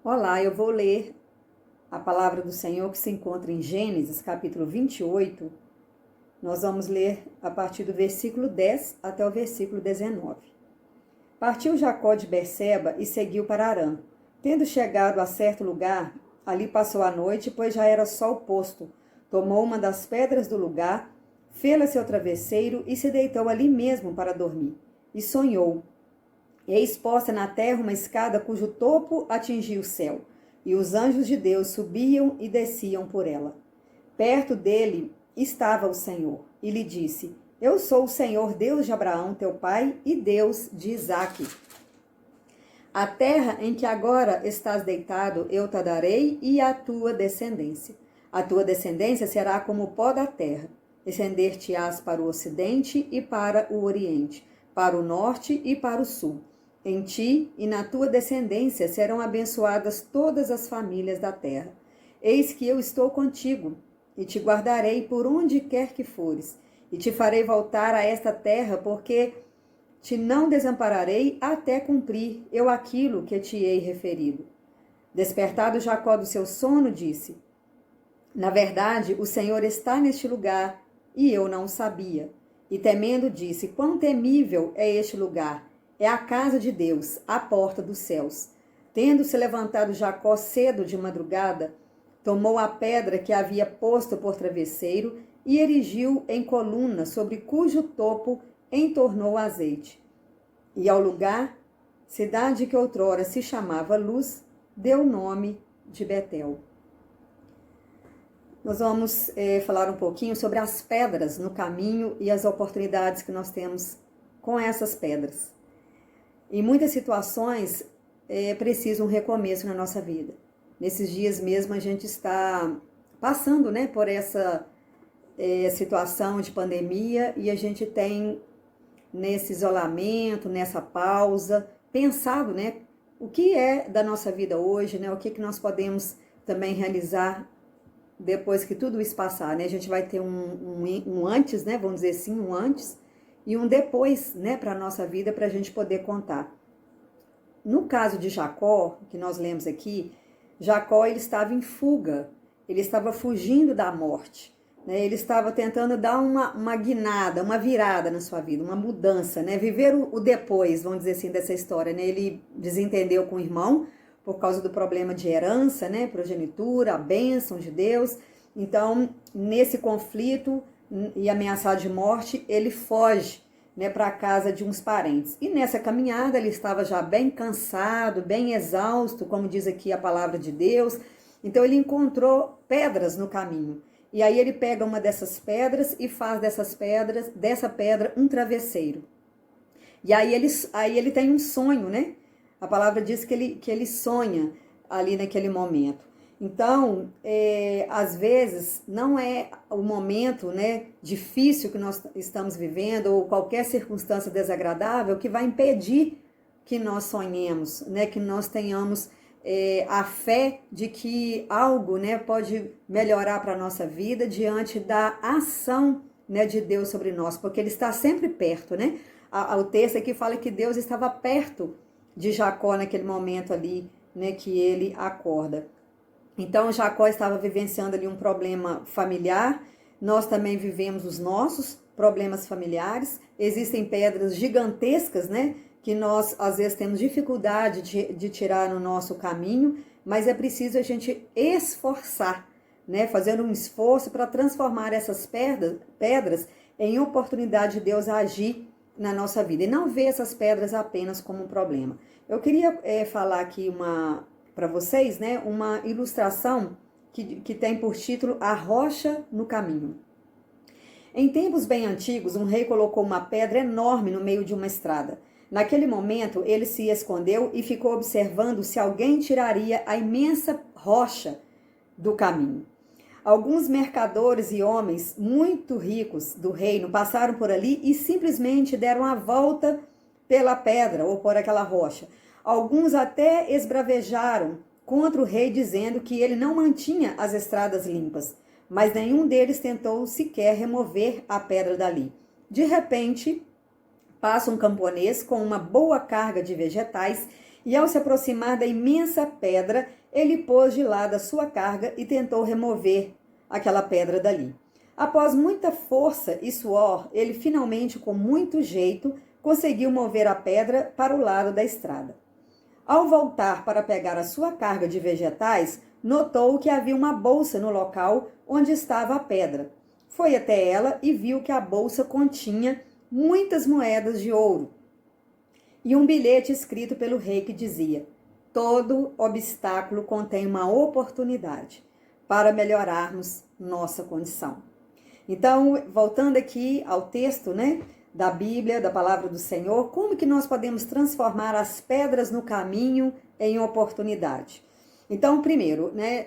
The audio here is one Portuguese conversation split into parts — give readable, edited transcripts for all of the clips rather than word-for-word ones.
Olá, eu vou ler a palavra do Senhor que se encontra em Gênesis, capítulo 28. Nós vamos ler a partir do versículo 10 até o versículo 19. Partiu Jacó de Berseba e seguiu para Harã. Tendo chegado a certo lugar, ali passou a noite, pois já era sol posto. Tomou uma das pedras do lugar, fê-la seu travesseiro e se deitou ali mesmo para dormir. E sonhou. Eis posta na terra uma escada cujo topo atingia o céu, e os anjos de Deus subiam e desciam por ela. Perto dele estava o Senhor, e lhe disse: Eu sou o Senhor Deus de Abraão, teu pai, e Deus de Isaque. A terra em que agora estás deitado, eu te darei, e a tua descendência. A tua descendência será como o pó da terra. Estender-te-ás para o ocidente e para o oriente, para o norte e para o sul. Em ti e na tua descendência serão abençoadas todas as famílias da terra. Eis que eu estou contigo, e te guardarei por onde quer que fores, e te farei voltar a esta terra, porque te não desampararei até cumprir eu aquilo que te hei referido. Despertado Jacó do seu sono, disse: Na verdade, o Senhor está neste lugar, e eu não o sabia. E temendo disse: Quão temível é este lugar! É a casa de Deus, a porta dos céus. Tendo-se levantado Jacó cedo de madrugada, tomou a pedra que havia posto por travesseiro e erigiu em coluna, sobre cujo topo entornou azeite. E ao lugar, cidade que outrora se chamava Luz, deu o nome de Betel. Nós vamos falar um pouquinho sobre as pedras no caminho e as oportunidades que nós temos com essas pedras. Em muitas situações, é preciso um recomeço na nossa vida. Nesses dias mesmo a gente está passando, por essa situação de pandemia e a gente tem, nesse isolamento, nessa pausa, pensado, o que é da nossa vida hoje, o que nós podemos também realizar depois que tudo isso passar, A gente vai ter um antes, vamos dizer assim, um antes e um depois, para a nossa vida, para a gente poder contar. No caso de Jacó, que nós lemos aqui, Jacó ele estava em fuga, ele estava fugindo da morte, Ele estava tentando dar uma guinada, uma virada na sua vida, uma mudança, Viver o depois, vamos dizer assim, dessa história, Ele desentendeu com o irmão por causa do problema de herança, progenitura, a bênção de Deus. Então, nesse conflito e ameaçado de morte, ele foge, para a casa de uns parentes. E nessa caminhada ele estava já bem cansado, bem exausto, como diz aqui a palavra de Deus. Então ele encontrou pedras no caminho. E aí ele pega uma dessas pedras e faz dessa pedra um travesseiro. E aí ele tem um sonho, A palavra diz que ele sonha ali naquele momento. Então, às vezes, não é o momento, difícil que nós estamos vivendo ou qualquer circunstância desagradável que vai impedir que nós sonhemos, que nós tenhamos a fé de que algo, pode melhorar para a nossa vida diante da ação, de Deus sobre nós, porque Ele está sempre perto, O texto aqui fala que Deus estava perto de Jacó naquele momento ali, que ele acorda. Então, Jacó estava vivenciando ali um problema familiar, nós também vivemos os nossos problemas familiares, existem pedras gigantescas, que nós às vezes temos dificuldade de tirar no nosso caminho, mas é preciso a gente esforçar, fazer um esforço para transformar essas pedras em oportunidade de Deus agir na nossa vida e não ver essas pedras apenas como um problema. Eu queria falar aqui para vocês, uma ilustração que tem por título A Rocha no Caminho. Em tempos bem antigos, um rei colocou uma pedra enorme no meio de uma estrada. Naquele momento, ele se escondeu e ficou observando se alguém tiraria a imensa rocha do caminho. Alguns mercadores e homens muito ricos do reino passaram por ali e simplesmente deram a volta pela pedra ou por aquela rocha. Alguns até esbravejaram contra o rei, dizendo que ele não mantinha as estradas limpas, mas nenhum deles tentou sequer remover a pedra dali. De repente, passa um camponês com uma boa carga de vegetais E ao se aproximar da imensa pedra, ele pôs de lado a sua carga e tentou remover aquela pedra dali. Após muita força e suor, ele finalmente, com muito jeito, conseguiu mover a pedra para o lado da estrada. Ao voltar para pegar a sua carga de vegetais, notou que havia uma bolsa no local onde estava a pedra. Foi até ela e viu que a bolsa continha muitas moedas de ouro e um bilhete escrito pelo rei que dizia: todo obstáculo contém uma oportunidade para melhorarmos nossa condição. Então, voltando aqui ao texto, né, da Bíblia, da palavra do Senhor, como que nós podemos transformar as pedras no caminho em oportunidade? Então, primeiro, né,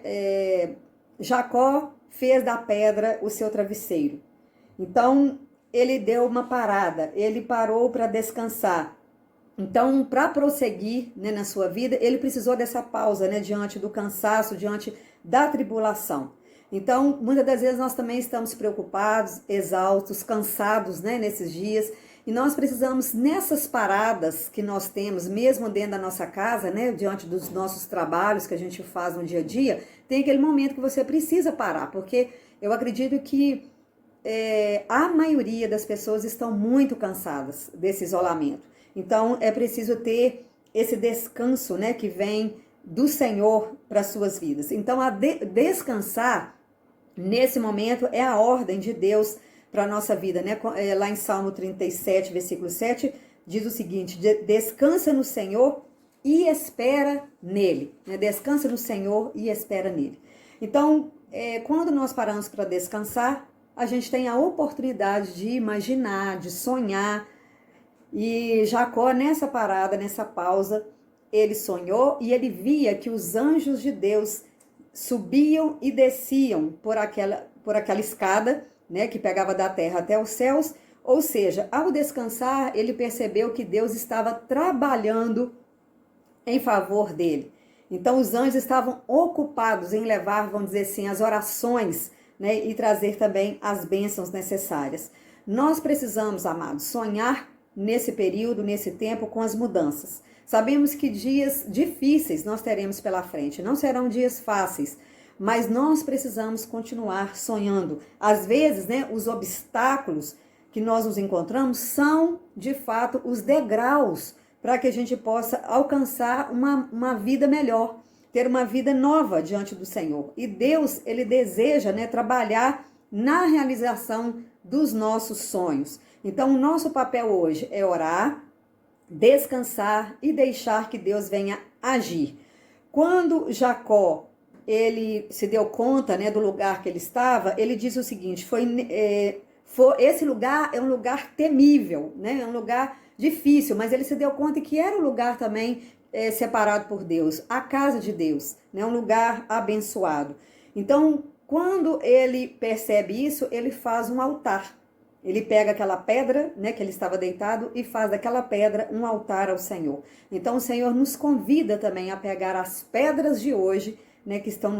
Jacó fez da pedra o seu travesseiro. Então, ele deu uma parada, ele parou para descansar. Então, para prosseguir, né, na sua vida, ele precisou dessa pausa, né, diante do cansaço, diante da tribulação. Então, muitas das vezes nós também estamos preocupados, exaustos, cansados, né, nesses dias. E nós precisamos, nessas paradas que nós temos, mesmo dentro da nossa casa, né, diante dos nossos trabalhos que a gente faz no dia a dia, tem aquele momento que você precisa parar, porque eu acredito que a maioria das pessoas estão muito cansadas desse isolamento. Então, é preciso ter esse descanso, né, que vem do Senhor para as suas vidas. Então, descansar, nesse momento, é a ordem de Deus para a nossa vida, né? Lá em Salmo 37, versículo 7, diz o seguinte: descansa no Senhor e espera nele. Né? Descansa no Senhor e espera nele. Então, quando nós paramos para descansar, a gente tem a oportunidade de imaginar, de sonhar. E Jacó, nessa parada, nessa pausa, ele sonhou e ele via que os anjos de Deus subiam e desciam por aquela escada, né, que pegava da terra até os céus. Ou seja, ao descansar, ele percebeu que Deus estava trabalhando em favor dele. Então, os anjos estavam ocupados em levar, vamos dizer assim, as orações, né, e trazer também as bênçãos necessárias. Nós precisamos, amados, sonhar nesse período, nesse tempo, com as mudanças. Sabemos que dias difíceis nós teremos pela frente, não serão dias fáceis, mas nós precisamos continuar sonhando. Às vezes, né, os obstáculos que nós nos encontramos são, de fato, os degraus para que a gente possa alcançar uma vida melhor, ter uma vida nova diante do Senhor. E Deus, ele deseja, né, trabalhar na realização dos nossos sonhos. Então, o nosso papel hoje é orar, descansar e deixar que Deus venha agir. Quando Jacó, ele se deu conta, né, do lugar que ele estava, ele disse o seguinte: esse lugar é um lugar temível, né, é um lugar difícil, mas ele se deu conta que era um lugar também separado por Deus, a casa de Deus, né, um lugar abençoado. Então, quando ele percebe isso, ele faz um altar. Ele pega aquela pedra, né, que ele estava deitado e faz daquela pedra um altar ao Senhor. Então o Senhor nos convida também a pegar as pedras de hoje, né, que estão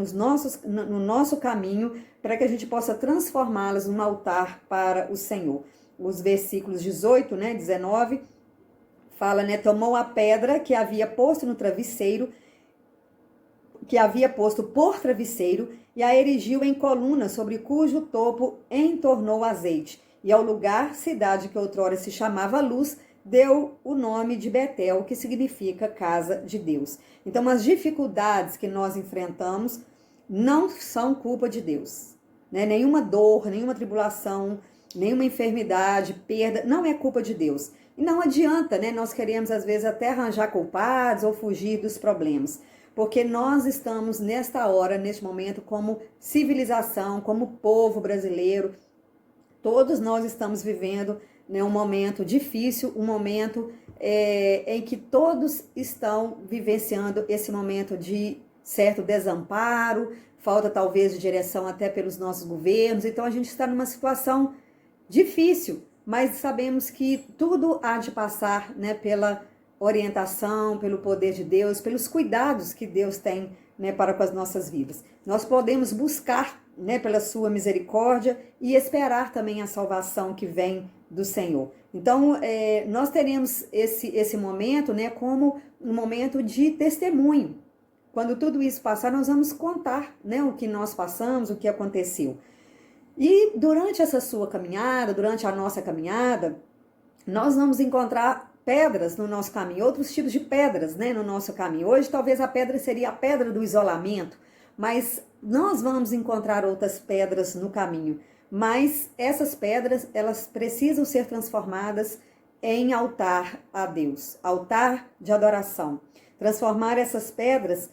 no nosso caminho, para que a gente possa transformá-las num altar para o Senhor. Os versículos 18, né, 19, fala, né, tomou a pedra que havia posto no travesseiro, que havia posto por travesseiro, e a erigiu em coluna, sobre cujo topo entornou azeite. E ao lugar, cidade que outrora se chamava Luz, deu o nome de Betel, que significa casa de Deus. Então, as dificuldades que nós enfrentamos não são culpa de Deus, né? Nenhuma dor, nenhuma tribulação, nenhuma enfermidade, perda, não é culpa de Deus. E não adianta, né? Nós queremos, às vezes, até arranjar culpados ou fugir dos problemas. Porque nós estamos, nesta hora, neste momento, como civilização, como povo brasileiro, todos nós estamos vivendo, né, um momento difícil, um momento em que todos estão vivenciando esse momento de certo desamparo, falta talvez de direção até pelos nossos governos. Então a gente está numa situação difícil, mas sabemos que tudo há de passar, né, pela orientação, pelo poder de Deus, pelos cuidados que Deus tem, né, para com as nossas vidas. Nós podemos buscar, né, pela sua misericórdia e esperar também a salvação que vem do Senhor. Então, nós teremos esse momento, né, como um momento de testemunho. Quando tudo isso passar, nós vamos contar, né, o que nós passamos, o que aconteceu. E durante essa sua caminhada, durante a nossa caminhada, nós vamos encontrar pedras no nosso caminho, outros tipos de pedras, né, no nosso caminho. Hoje, talvez a pedra seria a pedra do isolamento, mas nós vamos encontrar outras pedras no caminho. Mas essas pedras, elas precisam ser transformadas em altar a Deus, altar de adoração. Transformar essas pedras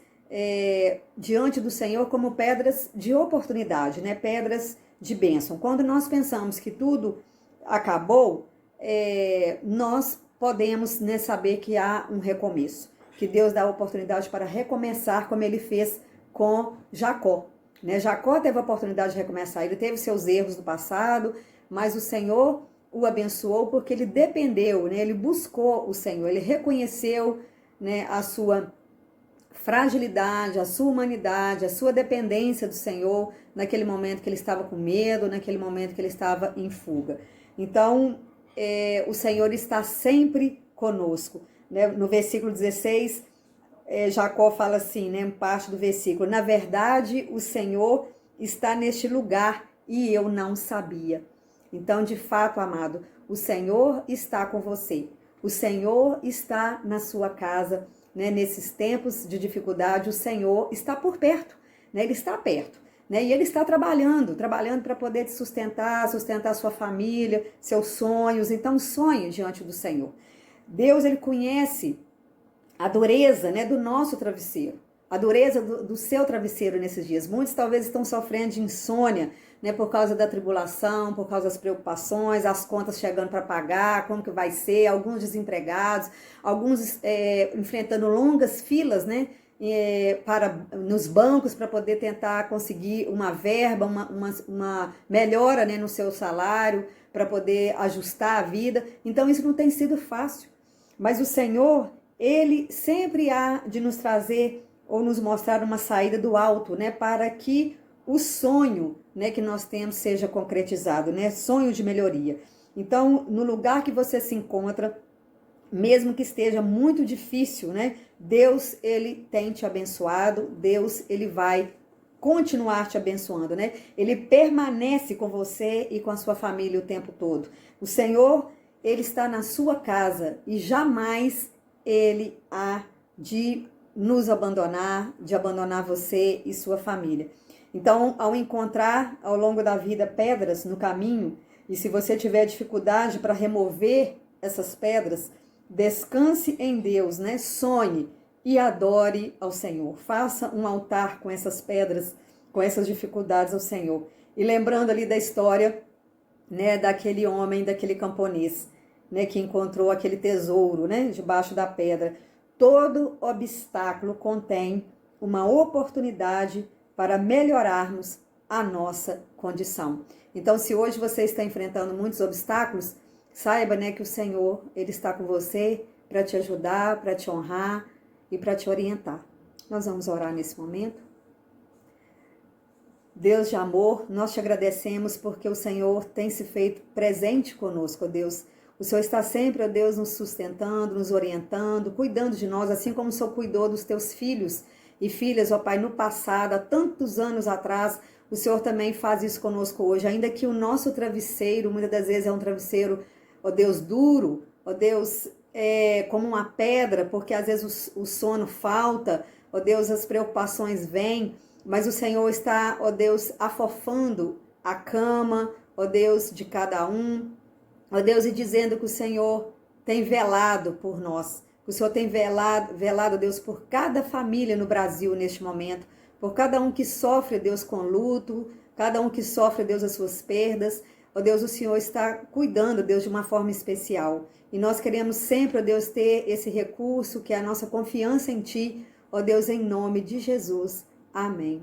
diante do Senhor como pedras de oportunidade, né? Pedras de bênção. Quando nós pensamos que tudo acabou, nós podemos, né, saber que há um recomeço, que Deus dá a oportunidade para recomeçar, como ele fez com Jacó. Né? Jacó teve a oportunidade de recomeçar, ele teve seus erros do passado, mas o Senhor o abençoou porque ele dependeu, né? Ele buscou o Senhor, ele reconheceu, né, a sua fragilidade, a sua humanidade, a sua dependência do Senhor naquele momento que ele estava com medo, naquele momento que ele estava em fuga. Então, o Senhor está sempre conosco. Né? No versículo 16, Jacó fala assim, né, parte do versículo: na verdade, o Senhor está neste lugar e eu não sabia. Então, de fato, amado, o Senhor está com você. O Senhor está na sua casa, né? Nesses tempos de dificuldade, o Senhor está por perto, né? Ele está perto, né? E Ele está trabalhando para poder te sustentar sua família, seus sonhos. Então, sonhe diante do Senhor. Deus, Ele conhece a dureza, né, do nosso travesseiro, a dureza do seu travesseiro nesses dias. Muitos talvez estão sofrendo de insônia, né, por causa da tribulação, por causa das preocupações, as contas chegando para pagar, como que vai ser, alguns desempregados, alguns enfrentando longas filas, né, nos bancos para poder tentar conseguir uma verba, uma melhora, né, no seu salário, para poder ajustar a vida. Então isso não tem sido fácil, mas o Senhor, Ele sempre há de nos trazer ou nos mostrar uma saída do alto, né, para que o sonho, né, que nós temos seja concretizado, né, sonho de melhoria. Então, no lugar que você se encontra, mesmo que esteja muito difícil, né, Deus, Ele tem te abençoado, Deus, Ele vai continuar te abençoando, né, Ele permanece com você e com a sua família o tempo todo. O Senhor, Ele está na sua casa e jamais Ele há de nos abandonar, de abandonar você e sua família. Então, ao encontrar ao longo da vida pedras no caminho, e se você tiver dificuldade para remover essas pedras, descanse em Deus, né? Sonhe e adore ao Senhor. Faça um altar com essas pedras, com essas dificuldades ao Senhor. E lembrando ali da história, né, daquele homem, daquele camponês, né, que encontrou aquele tesouro, né, debaixo da pedra. Todo obstáculo contém uma oportunidade para melhorarmos a nossa condição. Então, se hoje você está enfrentando muitos obstáculos, saiba, né, que o Senhor, Ele está com você para te ajudar, para te honrar e para te orientar. Nós vamos orar nesse momento. Deus de amor, nós te agradecemos porque o Senhor tem se feito presente conosco, ó Deus. O Senhor está sempre, ó Deus, nos sustentando, nos orientando, cuidando de nós, assim como o Senhor cuidou dos teus filhos e filhas, ó Pai, no passado, há tantos anos atrás. O Senhor também faz isso conosco hoje, ainda que o nosso travesseiro, muitas das vezes é um travesseiro, ó Deus, duro, ó Deus, como uma pedra, porque às vezes o sono falta, ó Deus, as preocupações vêm, mas o Senhor está, ó Deus, afofando a cama, ó Deus, de cada um, ó Deus, e dizendo que o Senhor tem velado por nós, que o Senhor tem velado, Deus, por cada família no Brasil neste momento, por cada um que sofre, Deus, com luto, cada um que sofre, Deus, as suas perdas. Ó Deus, o Senhor está cuidando, Deus, de uma forma especial. E nós queremos sempre, ó Deus, ter esse recurso, que é a nossa confiança em Ti, ó Deus, em nome de Jesus. Amém.